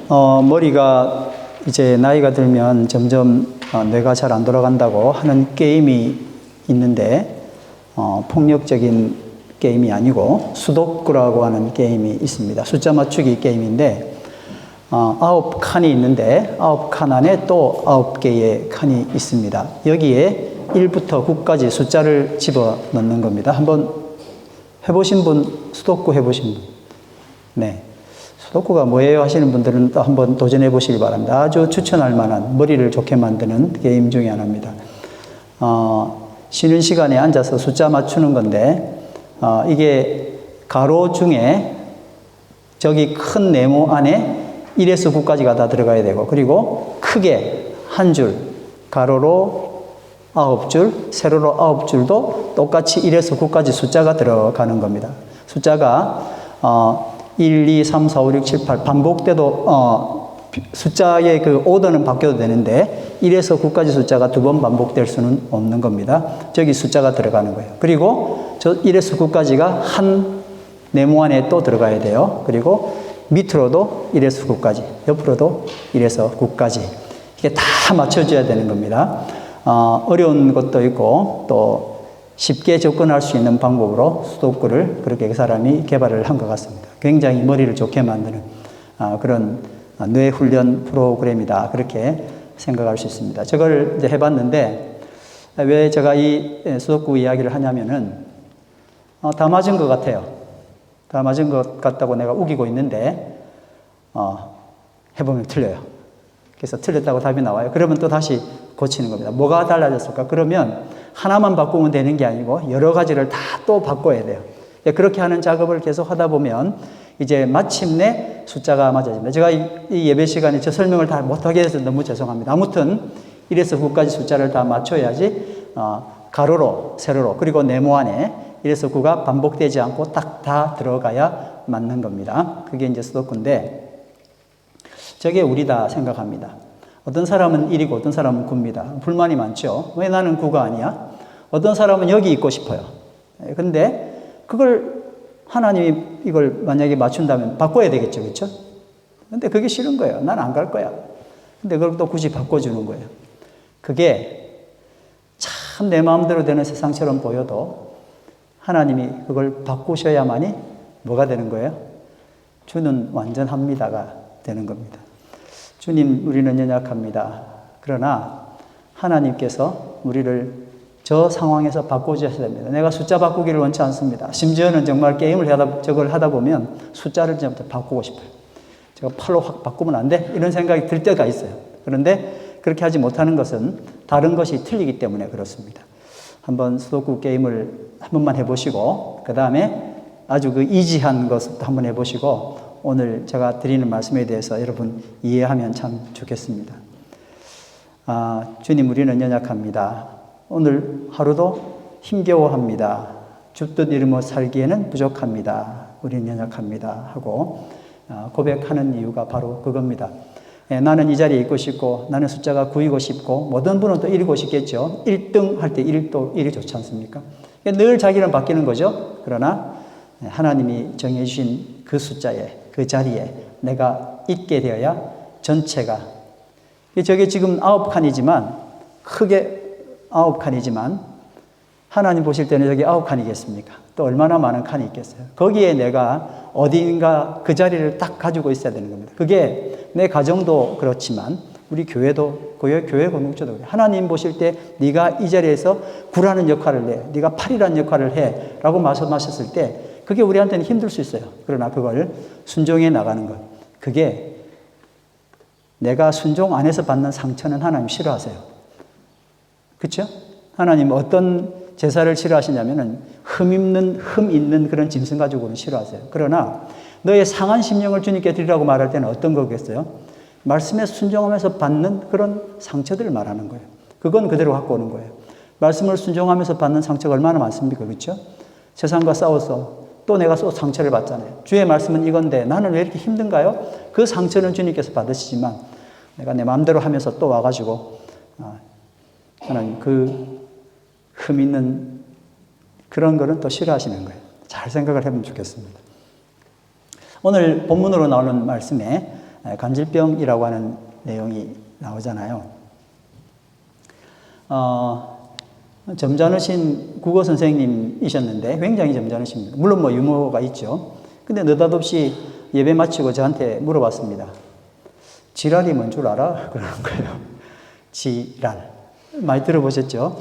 머리가 이제 나이가 들면 점점 뇌가 잘 안 돌아간다고 하는 게임이 있는데, 폭력적인 게임이 아니고 수도쿠라고 하는 게임이 있습니다. 숫자 맞추기 게임인데, 9칸이 있는데 9칸 안에 또 9개의 칸이 있습니다. 여기에 1부터 9까지 숫자를 집어넣는 겁니다. 한번 해보신 분, 수도쿠 해보신 분? 네. 수도쿠가 뭐예요 하시는 분들은 또 한번 도전해 보시기 바랍니다. 아주 추천할 만한, 머리를 좋게 만드는 게임 중에 하나입니다. 쉬는 시간에 앉아서 숫자 맞추는 건데, 이게 가로 중에 저기 큰 네모 안에 1에서 9까지가 다 들어가야 되고, 그리고 크게 한 줄, 가로로 9줄, 세로로 9줄도 똑같이 1에서 9까지 숫자가 들어가는 겁니다. 숫자가 1, 2, 3, 4, 5, 6, 7, 8 반복돼도 숫자의 그 오더는 바뀌어도 되는데 1에서 9까지 숫자가 두 번 반복될 수는 없는 겁니다. 저기 숫자가 들어가는 거예요. 그리고 저 1에서 9까지가 한 네모 안에 또 들어가야 돼요. 그리고 밑으로도 1에서 9까지, 옆으로도 1에서 9까지. 이게 다 맞춰줘야 되는 겁니다. 어려운 것도 있고 또 쉽게 접근할 수 있는 방법으로 수도쿠를 그렇게 그 사람이 개발을 한 것 같습니다. 굉장히 머리를 좋게 만드는 그런 뇌 훈련 프로그램이다. 그렇게 생각할 수 있습니다. 저걸 이제 해봤는데, 왜 제가 이 수도쿠 이야기를 하냐면은, 다 맞은 것 같아요. 다 맞은 것 같다고 내가 우기고 있는데, 해보면 틀려요. 그래서 틀렸다고 답이 나와요. 그러면 또 다시 고치는 겁니다. 뭐가 달라졌을까? 그러면 하나만 바꾸면 되는 게 아니고 여러 가지를 다 또 바꿔야 돼요. 그렇게 하는 작업을 계속 하다 보면 이제 마침내 숫자가 맞아집니다. 제가 이 예배 시간에 저 설명을 다 못하게 해서 너무 죄송합니다. 아무튼 1에서 9까지 숫자를 다 맞춰야지 가로로, 세로로, 그리고 네모 안에 1에서 9가 반복되지 않고 딱 다 들어가야 맞는 겁니다. 그게 이제 수도쿠인데, 저게 우리다 생각합니다. 어떤 사람은 1이고 어떤 사람은 9입니다. 불만이 많죠. 왜 나는 9가 아니야? 어떤 사람은 여기 있고 싶어요. 근데 그걸 하나님이 이걸 만약에 맞춘다면 바꿔야 되겠죠. 그렇죠? 근데 그게 싫은 거예요. 난 안 갈 거야. 근데 그걸 또 굳이 바꿔주는 거예요. 그게 참 내 마음대로 되는 세상처럼 보여도 하나님이 그걸 바꾸셔야만이 뭐가 되는 거예요? 주는 완전합니다가 되는 겁니다. 주님, 우리는 연약합니다. 그러나 하나님께서 우리를 저 상황에서 바꿔주셔야 됩니다. 내가 숫자 바꾸기를 원치 않습니다. 심지어는 정말 게임을 저걸 하다 보면 숫자를 좀 바꾸고 싶어요. 제가 팔로 확 바꾸면 안 돼? 이런 생각이 들 때가 있어요. 그런데 그렇게 하지 못하는 것은 다른 것이 틀리기 때문에 그렇습니다. 한번 수도쿠 게임을 한 번만 해보시고, 그 다음에 아주 그 이지한 것도 한번 해보시고, 오늘 제가 드리는 말씀에 대해서 여러분 이해하면 참 좋겠습니다. 주님, 우리는 연약합니다. 오늘 하루도 힘겨워합니다. 줍듯 이루며 살기에는 부족합니다. 우리는 연약합니다. 하고 고백하는 이유가 바로 그겁니다. 나는 이 자리에 있고 싶고, 나는 숫자가 9이고 싶고, 모든 분은 또 1이고 싶겠죠. 1등 할 때 1도 1이 좋지 않습니까? 늘 자기는 바뀌는 거죠. 그러나 하나님이 정해주신 그 숫자에, 그 자리에 내가 있게 되어야 전체가, 저게 지금 9칸이지만, 크게 9칸이지만, 하나님 보실 때는 저기 9칸이겠습니까? 또 얼마나 많은 칸이 있겠어요? 거기에 내가 어딘가 그 자리를 딱 가지고 있어야 되는 겁니다. 그게 내 가정도 그렇지만, 우리 교회도, 교회 공동체도 그래요. 하나님 보실 때 네가 이 자리에서 9라는 역할을 해, 네가 8이라는 역할을 해 라고 말씀하셨을 때 그게 우리한테는 힘들 수 있어요. 그러나 그걸 순종해 나가는 것, 그게 내가 순종 안에서 받는 상처는 하나님 싫어하세요. 그렇죠? 하나님 어떤 제사를 싫어하시냐면은 흠 있는 그런 짐승 가지고는 싫어하세요. 그러나 너의 상한 심령을 주님께 드리라고 말할 때는 어떤 거겠어요? 말씀에 순종하면서 받는 그런 상처들을 말하는 거예요. 그건 그대로 갖고 오는 거예요. 말씀을 순종하면서 받는 상처가 얼마나 많습니까? 그렇죠? 세상과 싸워서 또 내가 또 상처를 받잖아요. 주의 말씀은 이건데 나는 왜 이렇게 힘든가요? 그 상처는 주님께서 받으시지만 내가 내 마음대로 하면서 또 와가지고 하나님 그 흠 있는 그런 거는 또 싫어하시는 거예요. 잘 생각을 해보면 좋겠습니다. 오늘 본문으로 나오는 말씀에 간질병이라고 하는 내용이 나오잖아요. 점잖으신 국어 선생님이셨는데 굉장히 점잖으십니다. 물론 뭐 유머가 있죠. 근데 느닷없이 예배 마치고 저한테 물어봤습니다. 지랄이 뭔 줄 알아? 그러는 거예요. 지랄. 많이 들어보셨죠?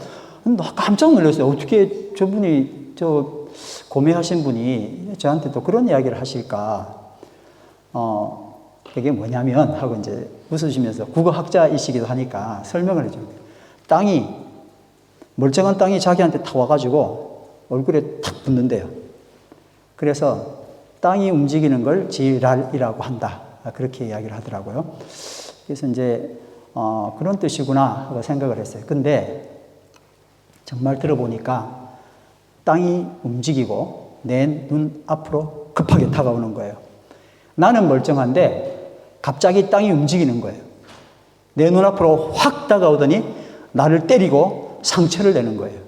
깜짝 놀랐어요. 어떻게 저분이, 고매하신 분이 저한테 또 그런 이야기를 하실까? 그게 뭐냐면, 하고 이제 웃으시면서 국어학자이시기도 하니까 설명을 해줘요. 멀쩡한 땅이 자기한테 타 와가지고 얼굴에 탁 붙는데요. 그래서 땅이 움직이는 걸 지랄이라고 한다. 그렇게 이야기를 하더라고요. 그래서 이제, 그런 뜻이구나 하고 생각을 했어요. 근데 정말 들어보니까 땅이 움직이고 내 눈 앞으로 급하게 다가오는 거예요. 나는 멀쩡한데 갑자기 땅이 움직이는 거예요. 내 눈앞으로 확 다가오더니 나를 때리고 상처를 내는 거예요.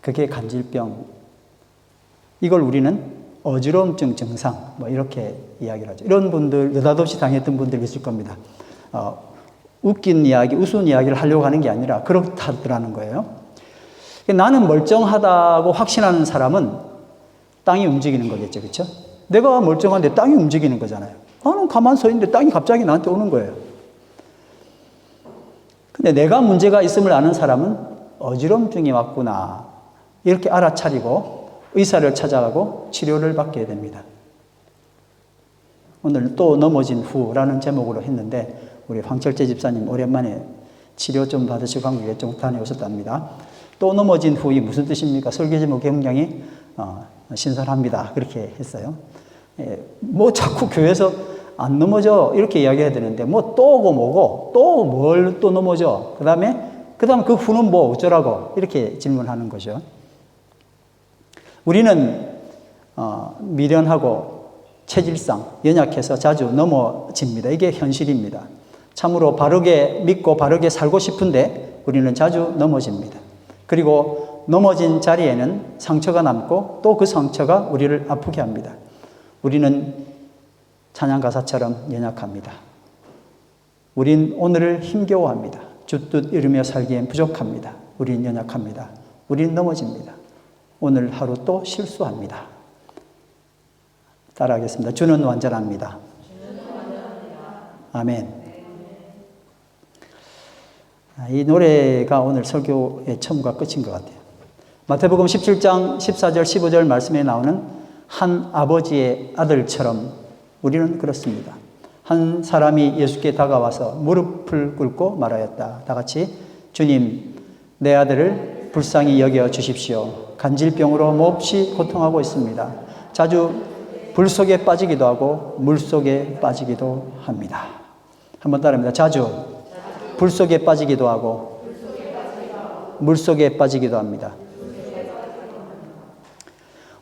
그게 간질병. 이걸 우리는 어지러움증 증상, 이렇게 이야기를 하죠. 이런 분들, 느닷없이 당했던 분들 있을 겁니다. 웃긴 이야기, 우스운 이야기를 하려고 하는 게 아니라 그렇다더라는 거예요. 나는 멀쩡하다고 확신하는 사람은 땅이 움직이는 거겠죠. 그렇죠? 내가 멀쩡한데 땅이 움직이는 거잖아요. 나는 가만히 서 있는데 땅이 갑자기 나한테 오는 거예요. 근데 내가 문제가 있음을 아는 사람은 어지럼증이 왔구나 이렇게 알아차리고 의사를 찾아가고 치료를 받게 됩니다. 오늘 또 넘어진 후라는 제목으로 했는데 우리 황철재 집사님 오랜만에 치료 좀 받으시고 한국에 좀 다녀오셨답니다. 또 넘어진 후이 무슨 뜻입니까? 설교 제목 굉장히 신선합니다. 그렇게 했어요. 자꾸 교회에서 안 넘어져 이렇게 이야기해야 되는데 또 오고 뭐고 또 뭘 또 넘어져 그 다음 그 후는 뭐 어쩌라고 이렇게 질문하는 거죠. 우리는 미련하고 체질상 연약해서 자주 넘어집니다. 이게 현실입니다. 참으로 바르게 믿고 바르게 살고 싶은데 우리는 자주 넘어집니다. 그리고 넘어진 자리에는 상처가 남고 또 그 상처가 우리를 아프게 합니다. 우리는 찬양 가사처럼 연약합니다. 우린 오늘을 힘겨워합니다. 주 뜻 이루며 살기엔 부족합니다. 우린 연약합니다. 우린 넘어집니다. 오늘 하루 또 실수합니다. 따라하겠습니다. 주는 완전합니다. 아멘. 이 노래가 오늘 설교의 처음과 끝인 것 같아요. 마태복음 17장 14절 15절 말씀에 나오는 한 아버지의 아들처럼 우리는 그렇습니다. 한 사람이 예수께 다가와서 무릎을 꿇고 말하였다. 다 같이 주님, 내 아들을 불쌍히 여겨 주십시오. 간질병으로 몹시 고통하고 있습니다. 자주 불 속에 빠지기도 하고 물 속에 빠지기도 합니다. 한번 따라합니다. 자주 불 속에 빠지기도 하고 물 속에 빠지기도 합니다.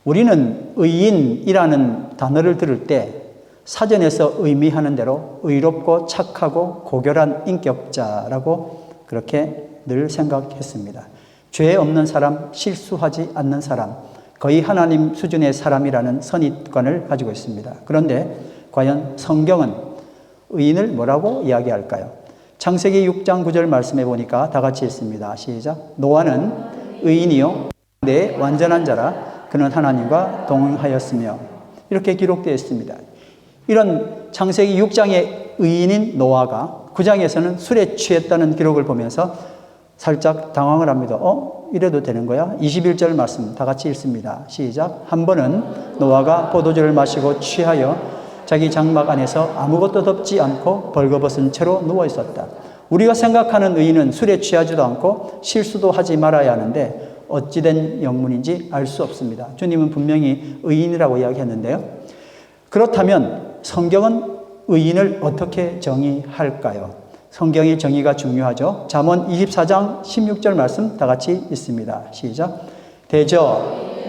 우리는 의인이라는 단어를 들을 때 사전에서 의미하는 대로 의롭고 착하고 고결한 인격자라고 그렇게 늘 생각했습니다. 죄 없는 사람, 실수하지 않는 사람, 거의 하나님 수준의 사람이라는 선입관을 가지고 있습니다. 그런데 과연 성경은 의인을 뭐라고 이야기할까요? 창세기 6장 9절 말씀해 보니까 다 같이 읽습니다. 시작. 노아는 의인이요 내 완전한 자라 그는 하나님과 동행하였으며 이렇게 기록되어 있습니다. 이런 창세기 6장의 의인인 노아가 9장에서는 술에 취했다는 기록을 보면서 살짝 당황을 합니다. 이래도 되는 거야? 21절 말씀 다 같이 읽습니다. 시작. 한 번은 노아가 포도주를 마시고 취하여 자기 장막 안에서 아무것도 덮지 않고 벌거벗은 채로 누워 있었다. 우리가 생각하는 의인은 술에 취하지도 않고 실수도 하지 말아야 하는데 어찌된 영문인지 알 수 없습니다. 주님은 분명히 의인이라고 이야기했는데요. 그렇다면 성경은 의인을 어떻게 정의할까요? 성경의 정의가 중요하죠. 잠언 24장 16절 말씀 다 같이 읽습니다. 시작. 대저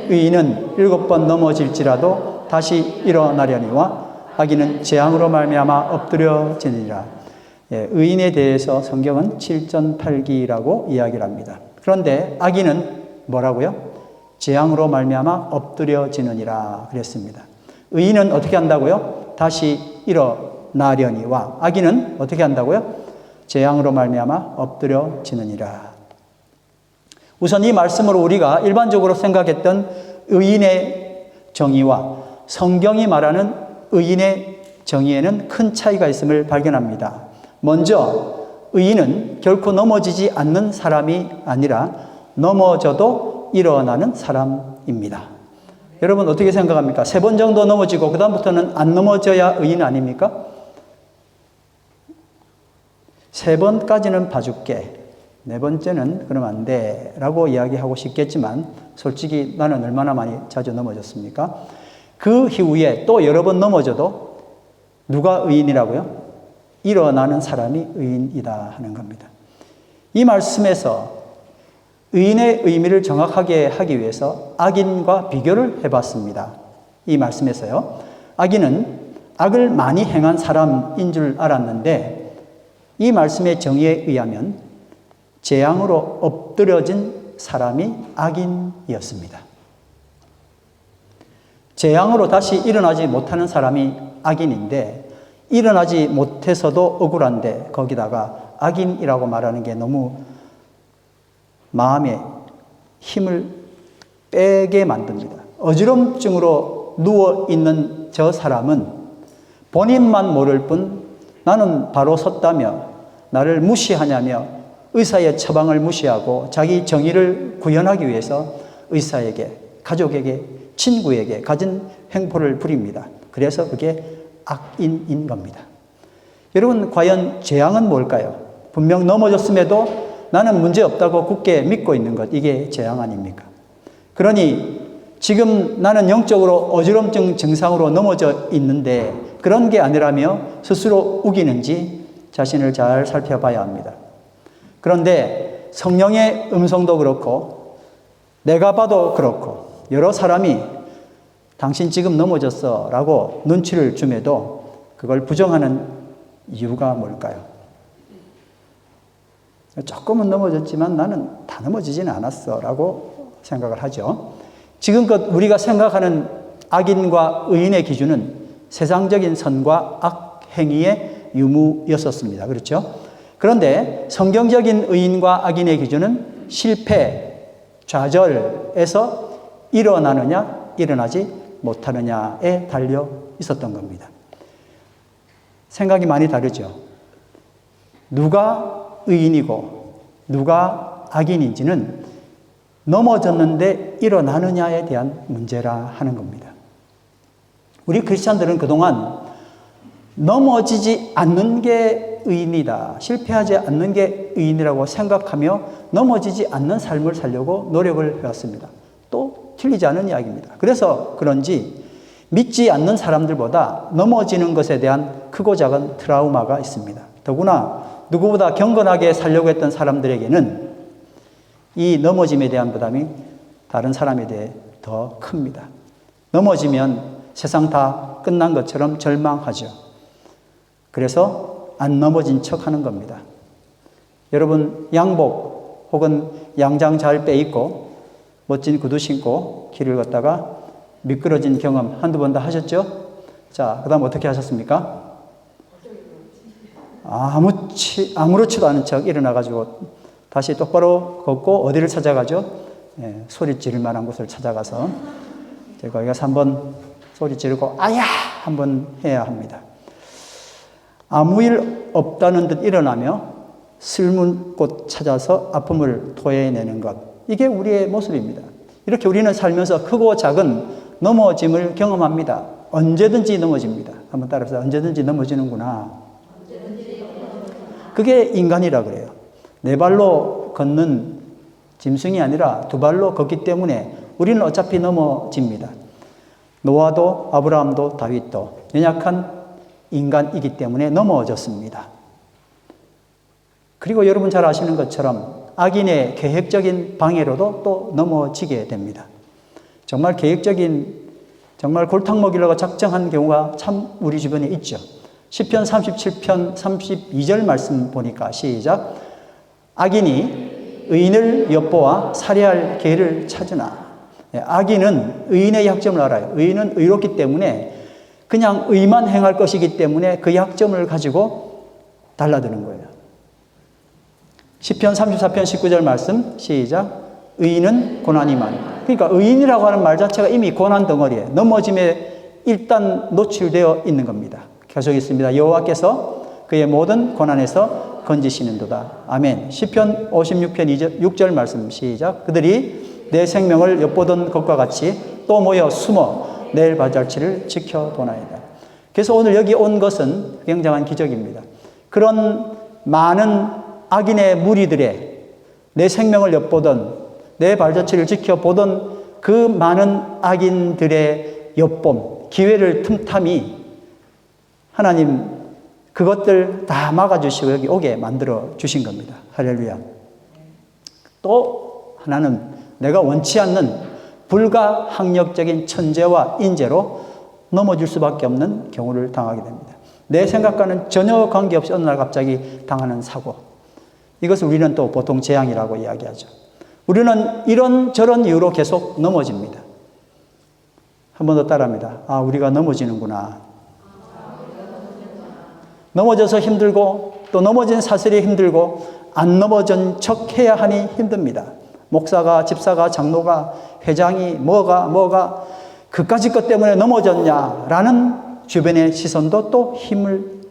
의인은 7번 넘어질지라도 다시 일어나려니와 악인은 재앙으로 말미암아 엎드려지느니라. 의인에 대해서 성경은 7전8기라고 이야기를 합니다. 그런데 악인은 뭐라고요? 재앙으로 말미암아 엎드려지느니라 그랬습니다. 의인은 어떻게 한다고요? 다시 일어나려니와 악인은 어떻게 한다고요? 재앙으로 말미암아 엎드려지느니라. 우선 이 말씀으로 우리가 일반적으로 생각했던 의인의 정의와 성경이 말하는 의인의 정의에는 큰 차이가 있음을 발견합니다. 먼저 의인은 결코 넘어지지 않는 사람이 아니라 넘어져도 일어나는 사람입니다. 여러분 어떻게 생각합니까? 3번 정도 넘어지고 그 다음부터는 안 넘어져야 의인 아닙니까? 3번까지는 봐줄게. 4번째는 그러면 안 돼 라고 이야기하고 싶겠지만 솔직히 나는 얼마나 많이 자주 넘어졌습니까? 그 이후에 또 여러 번 넘어져도 누가 의인이라고요? 일어나는 사람이 의인이다 하는 겁니다. 이 말씀에서 의인의 의미를 정확하게 하기 위해서 악인과 비교를 해봤습니다. 이 말씀에서요. 악인은 악을 많이 행한 사람인 줄 알았는데 이 말씀의 정의에 의하면 재앙으로 엎드려진 사람이 악인이었습니다. 재앙으로 다시 일어나지 못하는 사람이 악인인데 일어나지 못해서도 억울한데 거기다가 악인이라고 말하는 게 너무 마음에 힘을 빼게 만듭니다. 어지럼증으로 누워있는 저 사람은 본인만 모를 뿐 나는 바로 섰다며 나를 무시하냐며 의사의 처방을 무시하고 자기 정의를 구현하기 위해서 의사에게, 가족에게, 친구에게 가진 횡포를 부립니다. 그래서 그게 악인인 겁니다. 여러분 과연 재앙은 뭘까요? 분명 넘어졌음에도 나는 문제없다고 굳게 믿고 있는 것, 이게 재앙 아닙니까? 그러니 지금 나는 영적으로 어지럼증 증상으로 넘어져 있는데 그런 게 아니라며 스스로 우기는지 자신을 잘 살펴봐야 합니다. 그런데 성령의 음성도 그렇고 내가 봐도 그렇고 여러 사람이 당신 지금 넘어졌어 라고 눈치를 줌에도 그걸 부정하는 이유가 뭘까요? 조금은 넘어졌지만 나는 다 넘어지지는 않았어 라고 생각을 하죠. 지금껏 우리가 생각하는 악인과 의인의 기준은 세상적인 선과 악 행위의 유무였었습니다. 그렇죠? 그런데 성경적인 의인과 악인의 기준은 실패, 좌절에서 일어나느냐 일어나지 못하느냐에 달려 있었던 겁니다. 생각이 많이 다르죠. 누가 의인이고 누가 악인인지는 넘어졌는데 일어나느냐에 대한 문제라 하는 겁니다. 우리 크리스찬들은 그동안 넘어지지 않는 게 의인이다, 실패하지 않는 게 의인이라고 생각하며 넘어지지 않는 삶을 살려고 노력을 해왔습니다. 또 틀리지 않은 이야기입니다. 그래서 그런지 믿지 않는 사람들보다 넘어지는 것에 대한 크고 작은 트라우마가 있습니다. 더구나 누구보다 경건하게 살려고 했던 사람들에게는 이 넘어짐에 대한 부담이 다른 사람에 대해 더 큽니다. 넘어지면 세상 다 끝난 것처럼 절망하죠. 그래서 안 넘어진 척 하는 겁니다. 여러분 양복 혹은 양장 잘 빼입고 멋진 구두 신고 길을 걷다가 미끄러진 경험 한두 번 다 하셨죠? 자, 그 다음 어떻게 하셨습니까? 아무렇지도 않은 척 일어나가지고 다시 똑바로 걷고 어디를 찾아가죠? 예, 소리 지를 만한 곳을 찾아가서 거기 가서 한번 소리 지르고 아야! 한번 해야 합니다. 아무 일 없다는 듯 일어나며 슬문 곳 찾아서 아픔을 토해내는 것, 이게 우리의 모습입니다. 이렇게 우리는 살면서 크고 작은 넘어짐을 경험합니다. 언제든지 넘어집니다. 한번 따라서 언제든지 넘어지는구나. 그게 인간이라 그래요. 4발로 걷는 짐승이 아니라 2발로 걷기 때문에 우리는 어차피 넘어집니다. 노아도 아브라함도 다윗도 연약한 인간이기 때문에 넘어졌습니다. 그리고 여러분 잘 아시는 것처럼 악인의 계획적인 방해로도 또 넘어지게 됩니다. 정말 계획적인, 정말 골탕 먹이려고 작정한 경우가 참 우리 주변에 있죠. 시편 37편 32절 말씀 보니까 시작. 악인이 의인을 엿보아 살해할 기회를 찾으나. 악인은 의인의 약점을 알아요. 의인은 의롭기 때문에 그냥 의만 행할 것이기 때문에 그 약점을 가지고 달라드는 거예요. 시편 34편 19절 말씀 시작. 의인은 고난이 많이. 그러니까 의인이라고 하는 말 자체가 이미 고난 덩어리에 넘어짐에 일단 노출되어 있는 겁니다. 계속 있습니다. 여호와께서 그의 모든 고난에서 건지시는도다. 아멘. 시편 56편 6절 말씀 시작. 그들이 내 생명을 엿보던 것과 같이 또 모여 숨어 내일 발자취를 지켜보나이다. 그래서 오늘 여기 온 것은 굉장한 기적입니다. 그런 많은 악인의 무리들의 내 생명을 엿보던 내 발자취를 지켜보던 그 많은 악인들의 엿봄, 기회를 틈탐이 하나님 그것들 다 막아주시고 여기 오게 만들어 주신 겁니다. 할렐루야. 또 하나는 내가 원치 않는 불가항력적인 천재와 인재로 넘어질 수밖에 없는 경우를 당하게 됩니다. 내 생각과는 전혀 관계없이 어느 날 갑자기 당하는 사고. 이것을 우리는 또 보통 재앙이라고 이야기하죠. 우리는 이런저런 이유로 계속 넘어집니다. 한 번 더 따라합니다. 아, 우리가 넘어지는구나. 넘어져서 힘들고 또 넘어진 사슬이 힘들고 안 넘어진 척 해야 하니 힘듭니다. 목사가, 집사가, 장로가, 회장이 뭐가 그까짓 것 때문에 넘어졌냐라는 주변의 시선도 또 힘을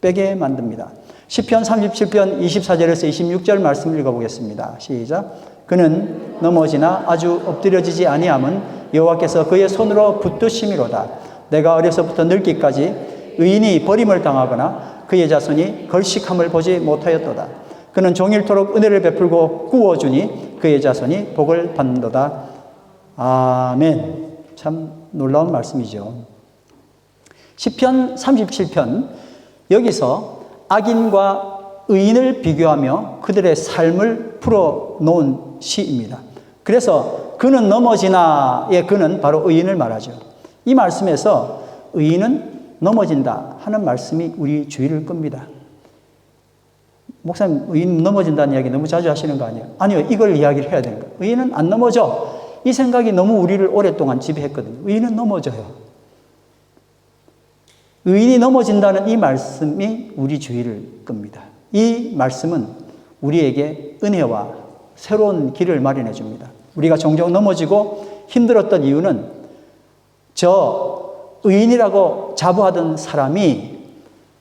빼게 만듭니다. 시편 37편 24절에서 26절 말씀 읽어보겠습니다. 시작. 그는 넘어지나 아주 엎드려지지 아니함은 여호와께서 그의 손으로 붙드심이로다. 내가 어려서부터 늙기까지 의인이 버림을 당하거나 그의 자손이 걸식함을 보지 못하였도다. 그는 종일토록 은혜를 베풀고 구워주니 그의 자손이 복을 받는도다. 아멘. 참 놀라운 말씀이죠. 시편 37편 여기서 악인과 의인을 비교하며 그들의 삶을 풀어놓은 시입니다. 그래서 그는 넘어지나의 그는 바로 의인을 말하죠. 이 말씀에서 의인은 넘어진다 하는 말씀이 우리 주의를 끕니다. 목사님, 의인 넘어진다는 이야기 너무 자주 하시는 거 아니에요? 아니요, 이걸 이야기를 해야 되는 거예요. 의인은 안 넘어져. 이 생각이 너무 우리를 오랫동안 지배했거든요. 의인은 넘어져요. 의인이 넘어진다는 이 말씀이 우리 주의를 끕니다. 이 말씀은 우리에게 은혜와 새로운 길을 마련해 줍니다. 우리가 종종 넘어지고 힘들었던 이유는 저 의인이라고 자부하던 사람이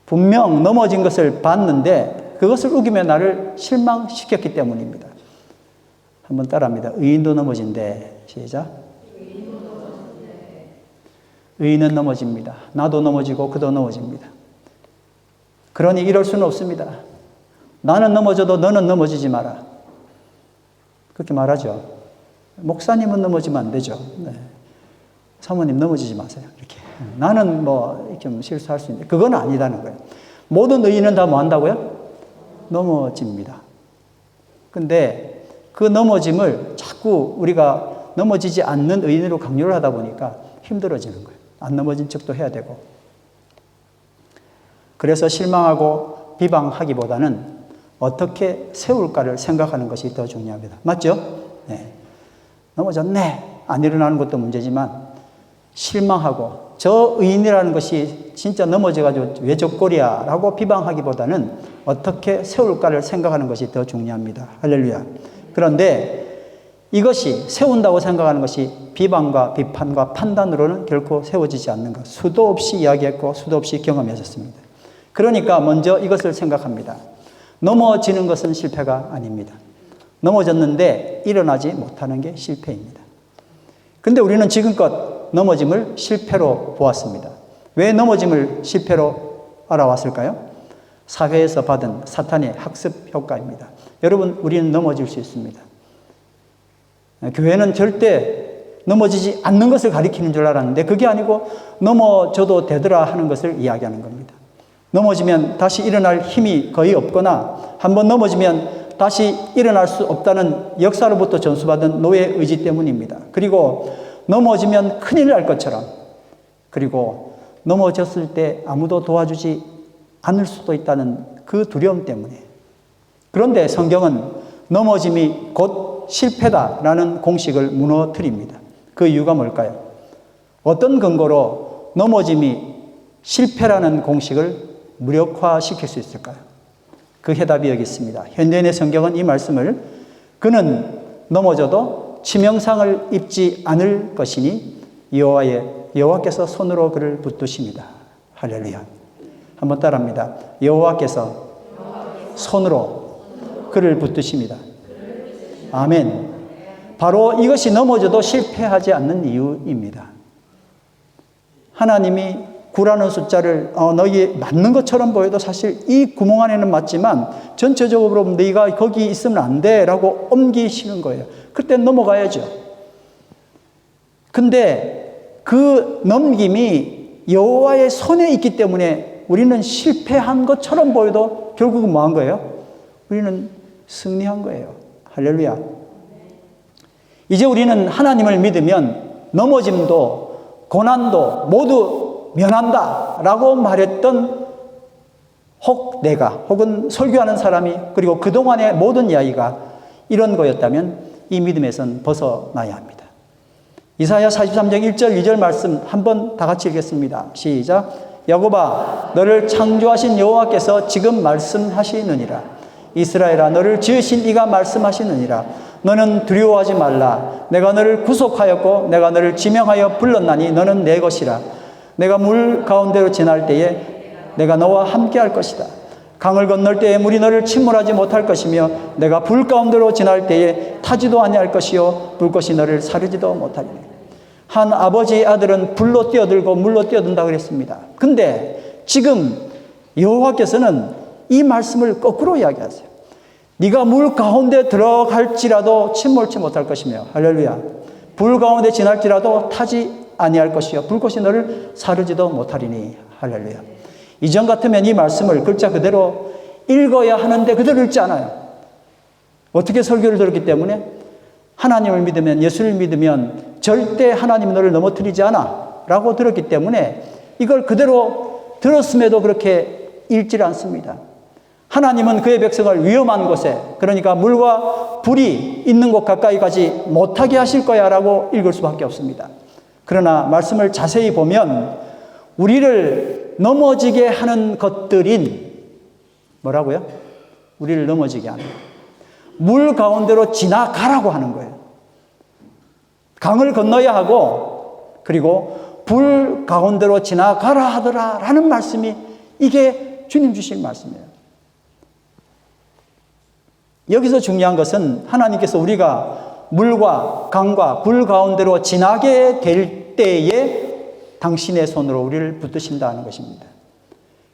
분명 넘어진 것을 봤는데 그것을 우기며 나를 실망시켰기 때문입니다. 한번 따라합니다. 의인도 넘어진대. 시작. 의인은 넘어집니다. 나도 넘어지고 그도 넘어집니다. 그러니 이럴 수는 없습니다. 나는 넘어져도 너는 넘어지지 마라. 그렇게 말하죠. 목사님은 넘어지면 안 되죠. 네. 사모님 넘어지지 마세요. 이렇게. 나는 이렇게 실수할 수 있는데 그건 아니다는 거예요. 모든 의인은 다 뭐 한다고요? 넘어집니다. 근데 그 넘어짐을 자꾸 우리가 넘어지지 않는 의인으로 강요를 하다 보니까 힘들어지는 거예요. 안 넘어진 척도 해야 되고. 그래서 실망하고 비방하기보다는 어떻게 세울까를 생각하는 것이 더 중요합니다. 맞죠? 네. 넘어졌네. 안 일어나는 것도 문제지만 실망하고 저 의인이라는 것이 진짜 넘어져가지고 왜 저 꼴이야 라고 비방하기보다는 어떻게 세울까를 생각하는 것이 더 중요합니다. 할렐루야. 그런데 이것이 세운다고 생각하는 것이 비방과 비판과 판단으로는 결코 세워지지 않는 것. 수도 없이 이야기했고 수도 없이 경험했었습니다. 그러니까 먼저 이것을 생각합니다. 넘어지는 것은 실패가 아닙니다. 넘어졌는데 일어나지 못하는 게 실패입니다. 근데 우리는 지금껏 넘어짐을 실패로 보았습니다. 왜 넘어짐을 실패로 알아왔을까요? 사회에서 받은 사탄의 학습 효과입니다. 여러분, 우리는 넘어질 수 있습니다. 교회는 절대 넘어지지 않는 것을 가리키는 줄 알았는데 그게 아니고 넘어져도 되더라 하는 것을 이야기하는 겁니다. 넘어지면 다시 일어날 힘이 거의 없거나 한번 넘어지면 다시 일어날 수 없다는 역사로부터 전수받은 노예 의지 때문입니다. 그리고 넘어지면 큰일 날 것처럼, 그리고 넘어졌을 때 아무도 도와주지 않을 수도 있다는 그 두려움 때문에. 그런데 성경은 넘어짐이 곧 실패다라는 공식을 무너뜨립니다. 그 이유가 뭘까요? 어떤 근거로 넘어짐이 실패라는 공식을 무력화시킬 수 있을까요? 그 해답이 여기 있습니다. 현대인의 성경은 이 말씀을 그는 넘어져도 치명상을 입지 않을 것이니 여호와께서 손으로 그를 붙드십니다. 할렐루야. 한번 따라합니다. 여호와께서 손으로 그를 붙드십니다. 아멘. 바로 이것이 넘어져도 실패하지 않는 이유입니다. 하나님이 9라는 숫자를 너희에 맞는 것처럼 보여도 사실 이 구멍 안에는 맞지만 전체적으로 너희가 거기 있으면 안 돼 라고 옮기시는 거예요. 그때 넘어가야죠. 근데 그 넘김이 여호와의 손에 있기 때문에 우리는 실패한 것처럼 보여도 결국은 뭐 한 거예요? 우리는 승리한 거예요. 할렐루야. 이제 우리는 하나님을 믿으면 넘어짐도 고난도 모두 면한다 라고 말했던 혹은 설교하는 사람이 그리고 그동안의 모든 이야기가 이런 거였다면 이 믿음에선 벗어나야 합니다. 이사야 43장 1절 2절 말씀 한번 다 같이 읽겠습니다. 시작. 야곱아 너를 창조하신 여호와께서 지금 말씀하시느니라. 이스라엘아 너를 지으신 이가 말씀하시느니라. 너는 두려워하지 말라. 내가 너를 구속하였고 내가 너를 지명하여 불렀나니 너는 내 것이라. 내가 물 가운데로 지날 때에 내가 너와 함께 할 것이다. 강을 건널 때에 물이 너를 침몰하지 못할 것이며 내가 불 가운데로 지날 때에 타지도 아니할 것이요 불꽃이 너를 사르지도 못하리니. 한 아버지의 아들은 불로 뛰어들고 물로 뛰어든다 그랬습니다. 근데 지금 여호와께서는 이 말씀을 거꾸로 이야기하세요. 네가 물 가운데 들어갈지라도 침몰치 못할 것이며 할렐루야. 불 가운데 지날지라도 타지 아니할 것이요 불꽃이 너를 사르지도 못하리니 할렐루야. 이전 같으면 이 말씀을 글자 그대로 읽어야 하는데 그대로 읽지 않아요. 어떻게 설교를 들었기 때문에 하나님을 믿으면 예수를 믿으면 절대 하나님이 너를 넘어뜨리지 않아 라고 들었기 때문에 이걸 그대로 들었음에도 그렇게 읽지 않습니다. 하나님은 그의 백성을 위험한 곳에 그러니까 물과 불이 있는 곳 가까이 가지 못하게 하실 거야 라고 읽을 수밖에 없습니다. 그러나 말씀을 자세히 보면 우리를 넘어지게 하는 것들인 뭐라고요? 우리를 넘어지게 하는 물 가운데로 지나가라고 하는 거예요. 강을 건너야 하고 그리고 불 가운데로 지나가라 하더라 라는 말씀이 이게 주님 주신 말씀이에요. 여기서 중요한 것은 하나님께서 우리가 물과 강과 불 가운데로 지나게 될 때에 당신의 손으로 우리를 붙드신다는 것입니다.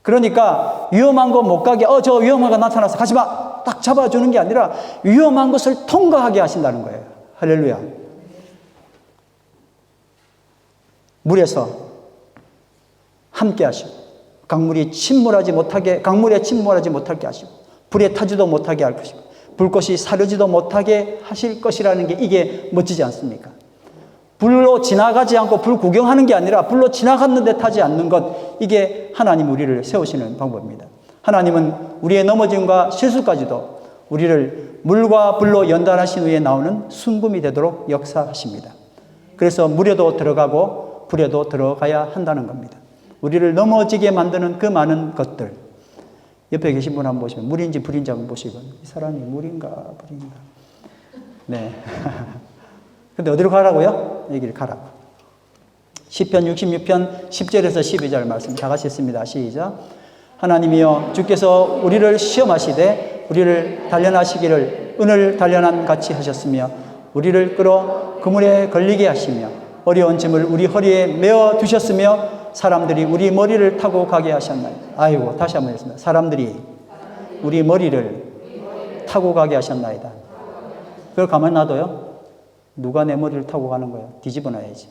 그러니까 위험한 거 못 가게 저 위험한 거 나타나서 가지마 딱 잡아주는 게 아니라 위험한 것을 통과하게 하신다는 거예요. 할렐루야. 물에서 함께 하시고 강물에 침몰하지 못하게 하시고 불에 타지도 못하게 할 것이고 불꽃이 사르지도 못하게 하실 것이라는 게 이게 멋지지 않습니까? 불로 지나가지 않고 불 구경하는 게 아니라 불로 지나갔는데 타지 않는 것, 이게 하나님 우리를 세우시는 방법입니다. 하나님은 우리의 넘어짐과 실수까지도 우리를 물과 불로 연단하신 후에 나오는 순금이 되도록 역사하십니다. 그래서 물에도 들어가고 불에도 들어가야 한다는 겁니다. 우리를 넘어지게 만드는 그 많은 것들, 옆에 계신 분 한번 보시면 물인지 불인지 한번 보시고 이 사람이 물인가 불인가. 네. 근데 어디로 가라고요? 여기를 가라고. 시편 66편 10절에서 12절 말씀 다 같이 했습니다. 시작. 하나님이여 주께서 우리를 시험하시되 우리를 단련하시기를 은을 단련한 같이 하셨으며 우리를 끌어 그물에 걸리게 하시며 어려운 짐을 우리 허리에 메어 두셨으며 사람들이 우리 머리를 타고 가게 하셨나요? 아이고, 다시 한번 했습니다. 사람들이 우리 머리를 타고 가게 하셨나이다. 그걸 가만히 놔둬요? 누가 내 머리를 타고 가는 거예요? 뒤집어 놔야지.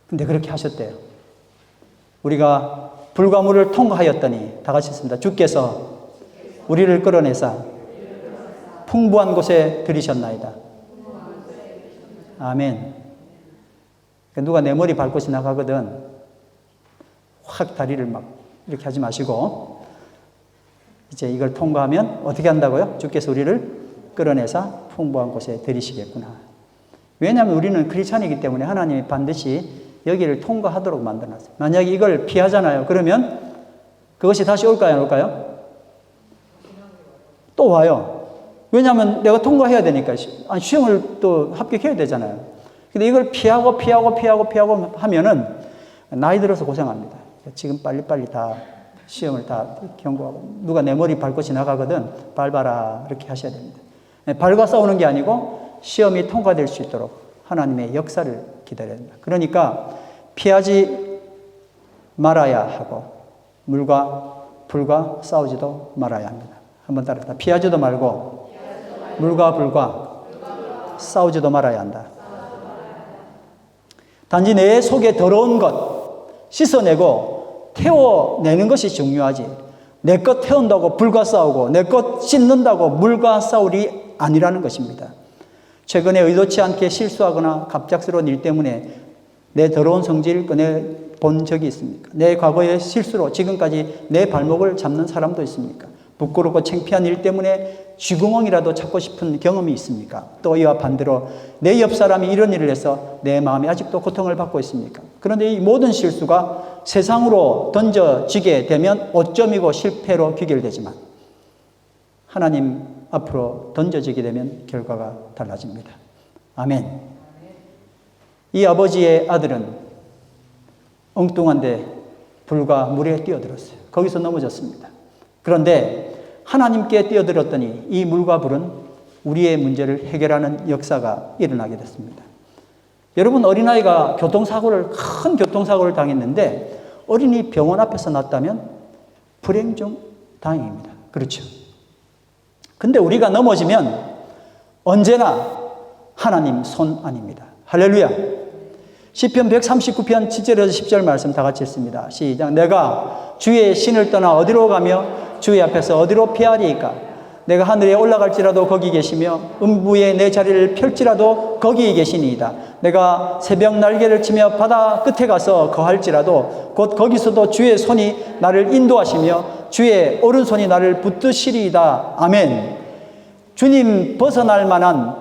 근데 그렇게 하셨대요. 우리가 불과 물을 통과하였더니 다 같이 했습니다. 주께서 우리를 끌어내사 풍부한 곳에 들이셨나이다. 아멘. 누가 내 머리 밟고 지나가거든 확 다리를 막 이렇게 하지 마시고 이제 이걸 통과하면 어떻게 한다고요? 주께서 우리를 끌어내사 풍부한 곳에 들이시겠구나. 왜냐하면 우리는 크리스찬이기 때문에 하나님이 반드시 여기를 통과하도록 만들어놨어요. 만약에 이걸 피하잖아요. 그러면 그것이 다시 올까요, 안 올까요? 또 와요. 왜냐하면 내가 통과해야 되니까. 시험을 또 합격해야 되잖아요. 근데 이걸 피하고 하면은 나이 들어서 고생합니다. 지금 빨리빨리 다 시험을 다 경고하고, 누가 내 머리 밟고 지나가거든 밟아라 이렇게 하셔야 됩니다. 밟아 싸우는 게 아니고 시험이 통과될 수 있도록 하나님의 역사를 기다려야 됩니다. 그러니까 피하지 말아야 하고 물과 불과 싸우지도 말아야 합니다. 한번 따라합니다. 피하지도 말고 물과 불과 싸우지도 말아야 한다. 단지 내 속에 더러운 것 씻어내고 태워내는 것이 중요하지, 내 것 태운다고 불과 싸우고 내 것 씻는다고 물과 싸울이 아니라는 것입니다. 최근에 의도치 않게 실수하거나 갑작스러운 일 때문에 내 더러운 성질을 꺼내본 적이 있습니까? 내 과거의 실수로 지금까지 내 발목을 잡는 사람도 있습니까? 부끄럽고 창피한 일 때문에 쥐구멍이라도 찾고 싶은 경험이 있습니까? 또 이와 반대로 내 옆 사람이 이런 일을 해서 내 마음이 아직도 고통을 받고 있습니까? 그런데 이 모든 실수가 세상으로 던져지게 되면 오점이고 실패로 귀결되지만 하나님 앞으로 던져지게 되면 결과가 달라집니다. 아멘. 이 아버지의 아들은 엉뚱한데 불과 물에 뛰어들었어요. 거기서 넘어졌습니다. 그런데 하나님께 뛰어들었더니 이 물과 불은 우리의 문제를 해결하는 역사가 일어나게 됐습니다. 여러분, 어린아이가 큰 교통사고를 당했는데 어린이 병원 앞에서 났다면 불행 중 다행입니다. 그렇죠? 근데 우리가 넘어지면 언제나 하나님 손 아닙니다. 할렐루야. 시편 139편 7절에서 10절 말씀 다 같이 읽습니다. 시작. 내가 주의 신을 떠나 어디로 가며 주의 앞에서 어디로 피하리이까? 내가 하늘에 올라갈지라도 거기 계시며 음부에 내 자리를 펼지라도 거기 계시니이다. 내가 새벽 날개를 치며 바다 끝에 가서 거할지라도 곧 거기서도 주의 손이 나를 인도하시며 주의 오른손이 나를 붙드시리이다. 아멘. 주님 벗어날 만한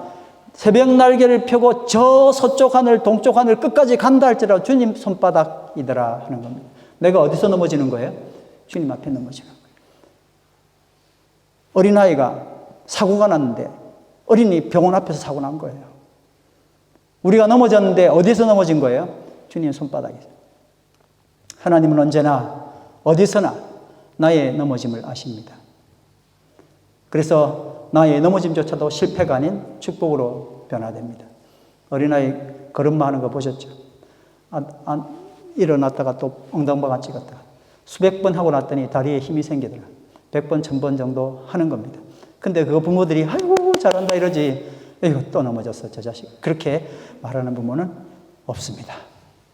새벽 날개를 펴고 저 서쪽 하늘 동쪽 하늘 끝까지 간다 할지라도 주님 손바닥이더라 하는 겁니다. 내가 어디서 넘어지는 거예요? 주님 앞에 넘어지는 거예요. 어린아이가 사고가 났는데 어린이 병원 앞에서 사고 난 거예요. 우리가 넘어졌는데 어디서 넘어진 거예요? 주님의 손바닥에서. 하나님은 언제나 어디서나 나의 넘어짐을 아십니다. 그래서 나의 넘어짐조차도 실패가 아닌 축복으로 변화됩니다. 어린아이 걸음마 하는 거 보셨죠? 일어났다가 또 엉덩방아 찍었다가 수백 번 하고 났더니 다리에 힘이 생기더라. 100번, 1000번 정도 하는 겁니다. 근데 그거 부모들이 아이고 잘한다 이러지, 이거 또 넘어졌어 저 자식, 그렇게 말하는 부모는 없습니다.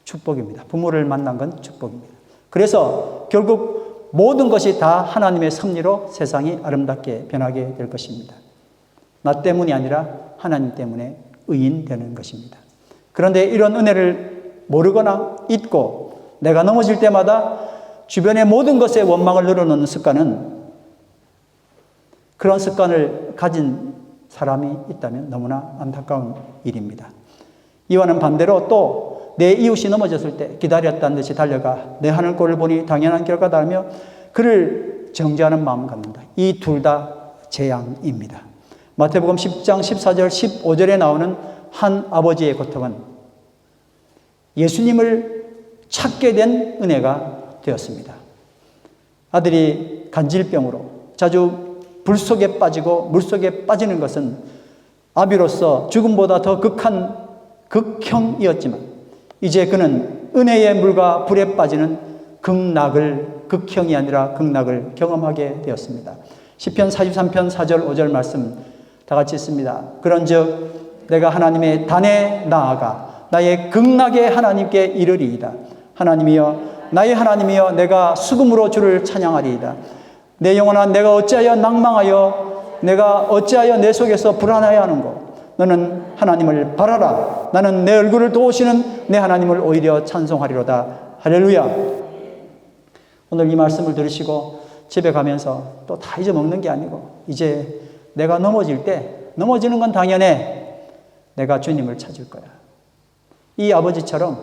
축복입니다. 부모를 만난 건 축복입니다. 그래서 결국 모든 것이 다 하나님의 섭리로 세상이 아름답게 변하게 될 것입니다. 나 때문이 아니라 하나님 때문에 의인 되는 것입니다. 그런데 이런 은혜를 모르거나 잊고 내가 넘어질 때마다 주변의 모든 것에 원망을 늘어놓는 습관은, 그런 습관을 가진 사람이 있다면 너무나 안타까운 일입니다. 이와는 반대로 또 내 이웃이 넘어졌을 때 기다렸다는 듯이 달려가 내 하는 꼴을 보니 당연한 결과다 하며 그를 정죄하는 마음을 갖는다. 이 둘 다 재앙입니다. 마태복음 10장 14절 15절에 나오는 한 아버지의 고통은 예수님을 찾게 된 은혜가 되었습니다. 아들이 간질병으로 자주 불 속에 빠지고 물 속에 빠지는 것은 아비로서 죽음보다 더 극한 극형이었지만 이제 그는 은혜의 물과 불에 빠지는 극형이 아니라 극락을 경험하게 되었습니다. 시편 43편 4절 5절 말씀 다 같이 읽습니다. 그런즉 내가 하나님의 단에 나아가 나의 극락의 하나님께 이르리이다. 하나님이여 나의 하나님이여 내가 수금으로 주를 찬양하리이다. 내 영혼아 내가 어찌하여 낭망하여 내가 어찌하여 내 속에서 불안하여 하는고. 너는 하나님을 바라라. 나는 내 얼굴을 도우시는 내 하나님을 오히려 찬송하리로다. 할렐루야. 오늘 이 말씀을 들으시고 집에 가면서 또 다 잊어먹는 게 아니고 이제 내가 넘어질 때, 넘어지는 건 당연해, 내가 주님을 찾을 거야. 이 아버지처럼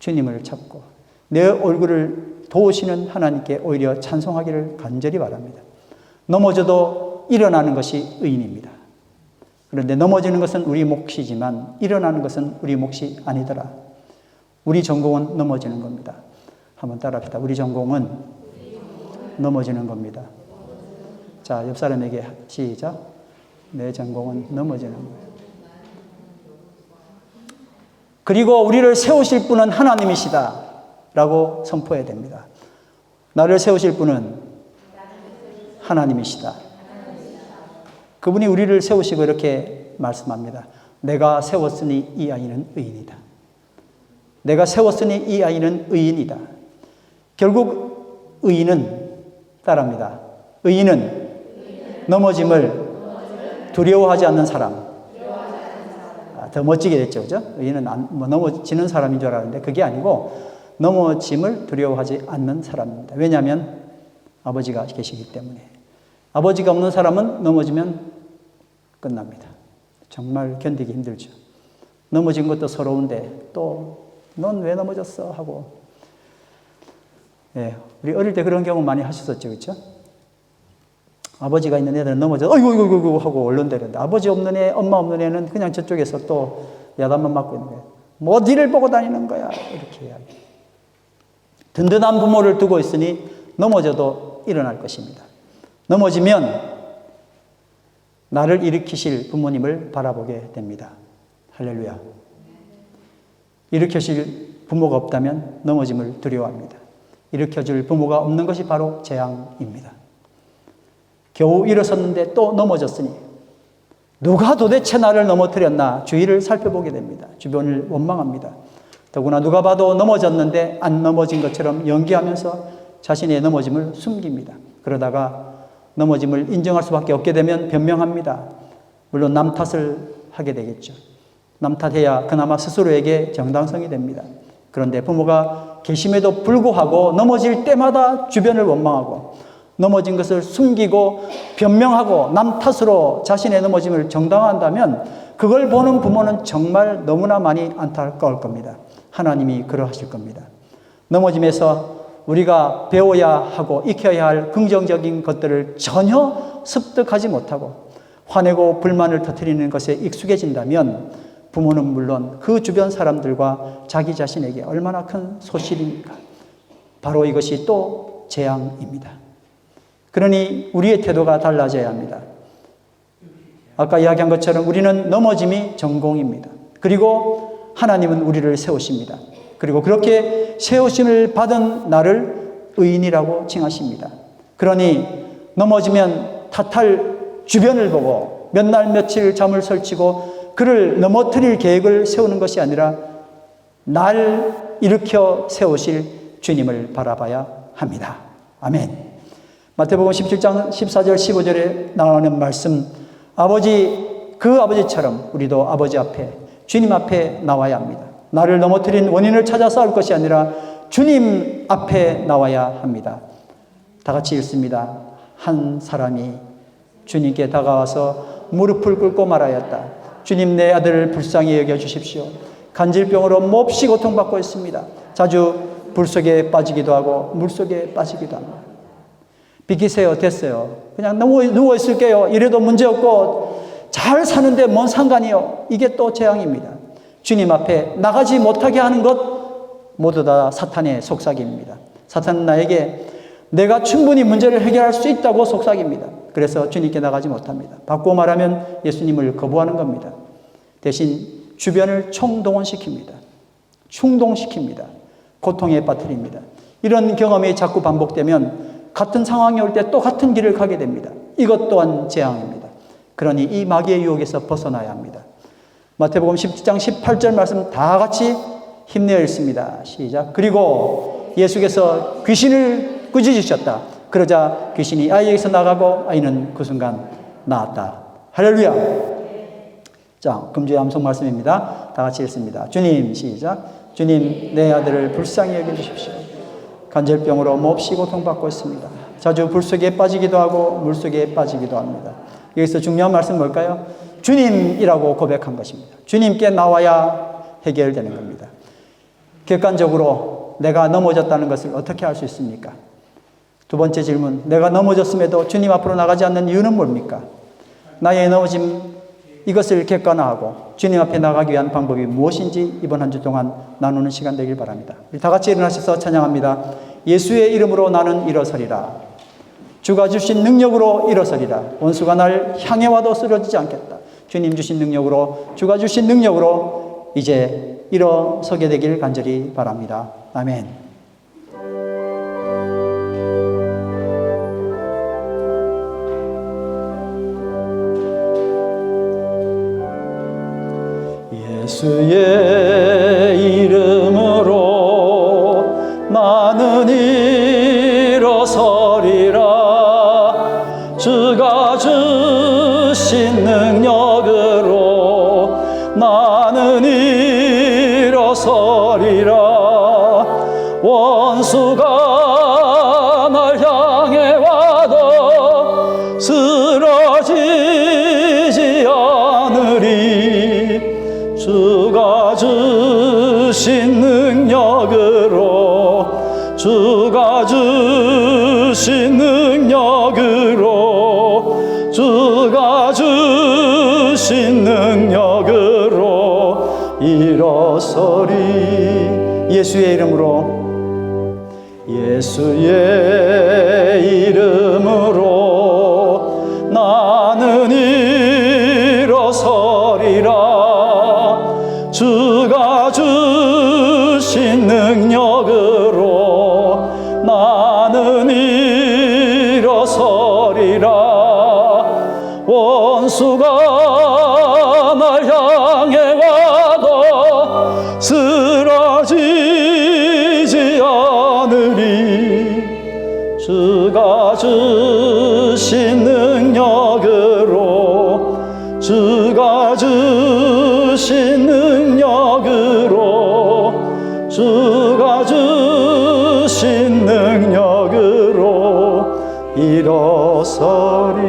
주님을 찾고 내 얼굴을 도우시는 하나님께 오히려 찬송하기를 간절히 바랍니다. 넘어져도 일어나는 것이 의인입니다. 그런데 넘어지는 것은 우리 몫이지만 일어나는 것은 우리 몫이 아니더라. 우리 전공은 넘어지는 겁니다. 한번 따라합시다. 우리 전공은 넘어지는 겁니다. 자, 옆 사람에게 시작. 내 전공은 넘어지는 거예요. 그리고 우리를 세우실 분은 하나님이시다 라고 선포해야 됩니다. 나를 세우실 분은 하나님이시다. 그분이 우리를 세우시고 이렇게 말씀합니다. 내가 세웠으니 이 아이는 의인이다. 내가 세웠으니 이 아이는 의인이다. 결국 의인은 따라합니다. 의인은 넘어짐을 두려워하지 않는 사람. 더 멋지게 됐죠, 그죠? 의인은 넘어지는 사람인 줄 알았는데 그게 아니고 넘어짐을 두려워하지 않는 사람입니다. 왜냐하면 아버지가 계시기 때문에. 아버지가 없는 사람은 넘어지면 끝납니다. 정말 견디기 힘들죠. 넘어진 것도 서러운데 또 넌 왜 넘어졌어? 하고. 예, 우리 어릴 때 그런 경우 많이 하셨었죠, 그렇죠? 아버지가 있는 애들은 넘어져 어이구 하고 얼른대는데 아버지 없는 애, 엄마 없는 애는 그냥 저쪽에서 또 야단만 맞고 있는 거예요. 뭐 어디를 보고 다니는 거야? 이렇게 이야기. 든든한 부모를 두고 있으니 넘어져도 일어날 것입니다. 넘어지면 나를 일으키실 부모님을 바라보게 됩니다. 할렐루야. 일으키실 부모가 없다면 넘어짐을 두려워합니다. 일으켜줄 부모가 없는 것이 바로 재앙입니다. 겨우 일어섰는데 또 넘어졌으니 누가 도대체 나를 넘어뜨렸나 주위를 살펴보게 됩니다. 주변을 원망합니다. 더구나 누가 봐도 넘어졌는데 안 넘어진 것처럼 연기하면서 자신의 넘어짐을 숨깁니다. 그러다가 넘어짐을 인정할 수밖에 없게 되면 변명합니다. 물론 남 탓을 하게 되겠죠. 남 탓해야 그나마 스스로에게 정당성이 됩니다. 그런데 부모가 계심에도 불구하고 넘어질 때마다 주변을 원망하고 넘어진 것을 숨기고 변명하고 남 탓으로 자신의 넘어짐을 정당화한다면 그걸 보는 부모는 정말 너무나 많이 안타까울 겁니다. 하나님이 그러하실 겁니다. 넘어짐에서 우리가 배워야 하고 익혀야 할 긍정적인 것들을 전혀 습득하지 못하고 화내고 불만을 터뜨리는 것에 익숙해진다면 부모는 물론 그 주변 사람들과 자기 자신에게 얼마나 큰 소실입니까? 바로 이것이 또 재앙입니다. 그러니 우리의 태도가 달라져야 합니다. 아까 이야기한 것처럼 우리는 넘어짐이 전공입니다. 그리고 하나님은 우리를 세우십니다. 그리고 그렇게 세우심을 받은 나를 의인이라고 칭하십니다. 그러니 넘어지면 탓할 주변을 보고 몇 날 며칠 잠을 설치고 그를 넘어뜨릴 계획을 세우는 것이 아니라 날 일으켜 세우실 주님을 바라봐야 합니다. 아멘. 마태복음 17장 14절 15절에 나오는 말씀, 그 아버지처럼 우리도 아버지 앞에 주님 앞에 나와야 합니다. 나를 넘어뜨린 원인을 찾아 싸울 것이 아니라 주님 앞에 나와야 합니다. 다 같이 읽습니다. 한 사람이 주님께 다가와서 무릎을 꿇고 말하였다. 주님, 내 아들을 불쌍히 여겨주십시오. 간질병으로 몹시 고통받고 있습니다. 자주 불 속에 빠지기도 하고 물 속에 빠지기도 합니다. 비키세요. 됐어요. 그냥 누워있을게요. 이래도 문제없고 잘 사는데 뭔 상관이요. 이게 또 재앙입니다. 주님 앞에 나가지 못하게 하는 것 모두 다 사탄의 속삭임입니다. 사탄은 나에게 내가 충분히 문제를 해결할 수 있다고 속삭입니다. 그래서 주님께 나가지 못합니다. 바꾸어 말하면 예수님을 거부하는 겁니다. 대신 주변을 총동원시킵니다. 충동시킵니다. 고통에 빠뜨립니다. 이런 경험이 자꾸 반복되면 같은 상황이 올 때 또 같은 길을 가게 됩니다. 이것 또한 재앙입니다. 그러니 이 마귀의 유혹에서 벗어나야 합니다. 마태복음 10장 18절 말씀 다 같이 힘내어 읽습니다. 시작. 그리고 예수께서 귀신을 꾸짖으셨다. 그러자 귀신이 아이에게서 나가고 아이는 그 순간 나았다. 할렐루야. 자, 금주의 암송 말씀입니다. 다 같이 읽습니다. 주님, 시작. 주님, 내 아들을 불쌍히 여겨주십시오. 간절병으로 몹시 고통받고 있습니다. 자주 불 속에 빠지기도 하고 물 속에 빠지기도 합니다. 여기서 중요한 말씀은 뭘까요? 주님이라고 고백한 것입니다. 주님께 나와야 해결되는 겁니다. 객관적으로 내가 넘어졌다는 것을 어떻게 알 수 있습니까? 두 번째 질문, 내가 넘어졌음에도 주님 앞으로 나가지 않는 이유는 뭡니까? 나의 넘어짐, 이것을 객관화하고 주님 앞에 나가기 위한 방법이 무엇인지 이번 한 주 동안 나누는 시간 되길 바랍니다. 우리 다 같이 일어나셔서 찬양합니다. 예수의 이름으로 나는 일어서리라. 주가 주신 능력으로 일어서리라. 원수가 날 향해 와도 쓰러지지 않겠다. 주님 주신 능력으로, 주가 주신 능력으로 이제 일어서게 되길 간절히 바랍니다. 아멘. 예수의 이름으로 나는 일어서리라. 주가 주신 능력으로 나는 일어서리라. 원수가 날 향해 와도 쓰러지지 않으리. 주가 주신 능력으로, 주가 주신 능력으로, 주가 주신 능력으로 일어서리. 예수의 이름으로, 예수의 이름으로 나는 일어서리라. 주가 주신 능력으로 나는 일어서리라. 원수가 날 향해 와도 쓰러지지 않으리. 주가 주신 능력으로, 주가 주신 능력으로, 주가 주신 능력으로 일어서리.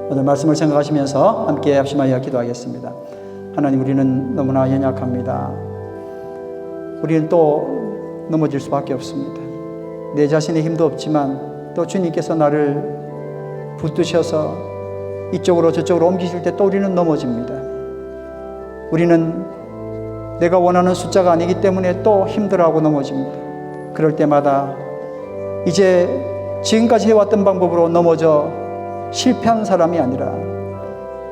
오늘 말씀을 생각하시면서 함께 합심하여 기도하겠습니다. 하나님, 우리는 너무나 연약합니다. 우리는 또 넘어질 수밖에 없습니다. 내 자신의 힘도 없지만 또 주님께서 나를 붙드셔서 이쪽으로 저쪽으로 옮기실 때 또 우리는 넘어집니다. 우리는 내가 원하는 숫자가 아니기 때문에 또 힘들어하고 넘어집니다. 그럴 때마다 이제 지금까지 해왔던 방법으로 넘어져 실패한 사람이 아니라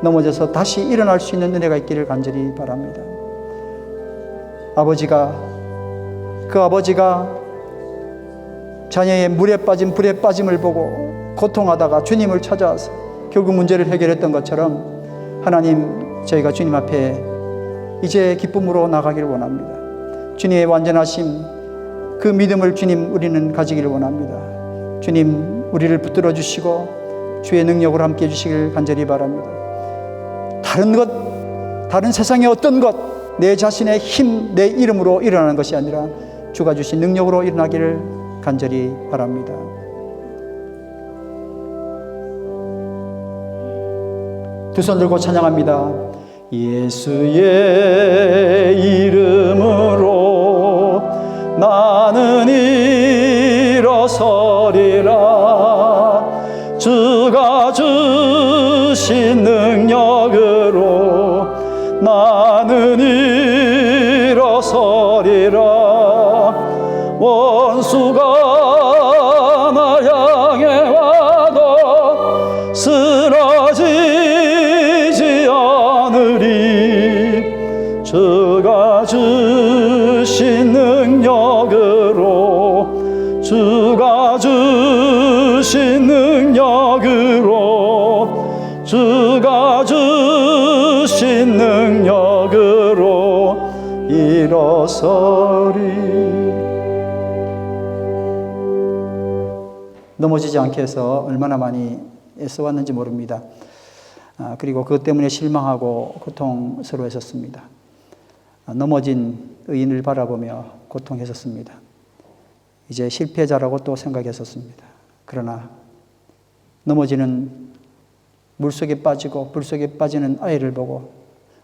넘어져서 다시 일어날 수 있는 은혜가 있기를 간절히 바랍니다. 그 아버지가 자녀의 물에 빠진 불에 빠짐을 보고 고통하다가 주님을 찾아와서 결국 문제를 해결했던 것처럼 하나님, 저희가 주님 앞에 이제 기쁨으로 나가기를 원합니다. 주님의 완전하심, 그 믿음을 주님 우리는 가지기를 원합니다. 주님, 우리를 붙들어 주시고 주의 능력으로 함께 해주시길 간절히 바랍니다. 다른 세상의 어떤 것, 내 자신의 힘, 내 이름으로 일어나는 것이 아니라 주가 주신 능력으로 일어나기를 간절히 바랍니다. 두 손 들고 찬양합니다. 예수의 이름으로 나는 일어서리라. 주가 주신 능력으로 나는 일어서리라. 원수가 날 향해 와도 쓰러지지 않으리. 주가 주신 능력으로, 주가 주신 능력으로, 주가 주신 능력으로 일어서리. 넘어지지 않게 해서 얼마나 많이 애써왔는지 모릅니다. 그리고 그것 때문에 실망하고 고통스러워했었습니다. 넘어진 의인을 바라보며 고통했었습니다. 이제 실패자라고 또 생각했었습니다. 그러나 넘어지는 물속에 빠지고 불속에 빠지는 아이를 보고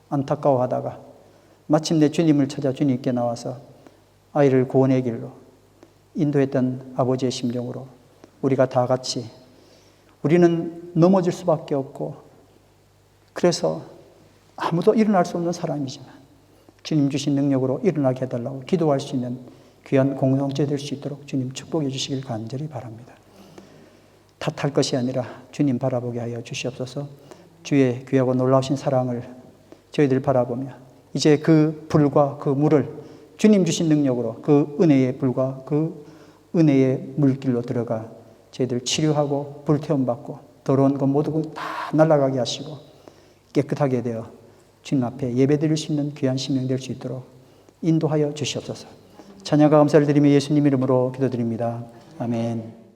안타까워하다가 마침내 주님을 찾아 주님께 나와서 아이를 구원의 길로 인도했던 아버지의 심정으로 우리가 다 같이 우리는 넘어질 수밖에 없고 그래서 아무도 일어날 수 없는 사람이지만 주님 주신 능력으로 일어나게 해달라고 기도할 수 있는 귀한 공동체 될 수 있도록 주님 축복해 주시길 간절히 바랍니다. 탓할 것이 아니라 주님 바라보게 하여 주시옵소서. 주의 귀하고 놀라우신 사랑을 저희들 바라보며 이제 그 불과 그 물을 주님 주신 능력으로 그 은혜의 불과 그 은혜의 물길로 들어가 저희들 치료하고 불태움 받고 더러운 것 모두 다 날아가게 하시고 깨끗하게 되어 주님 앞에 예배드릴 수 있는 귀한 심령 될 수 있도록 인도하여 주시옵소서. 찬양과 감사를 드리며 예수님 이름으로 기도드립니다. 아멘.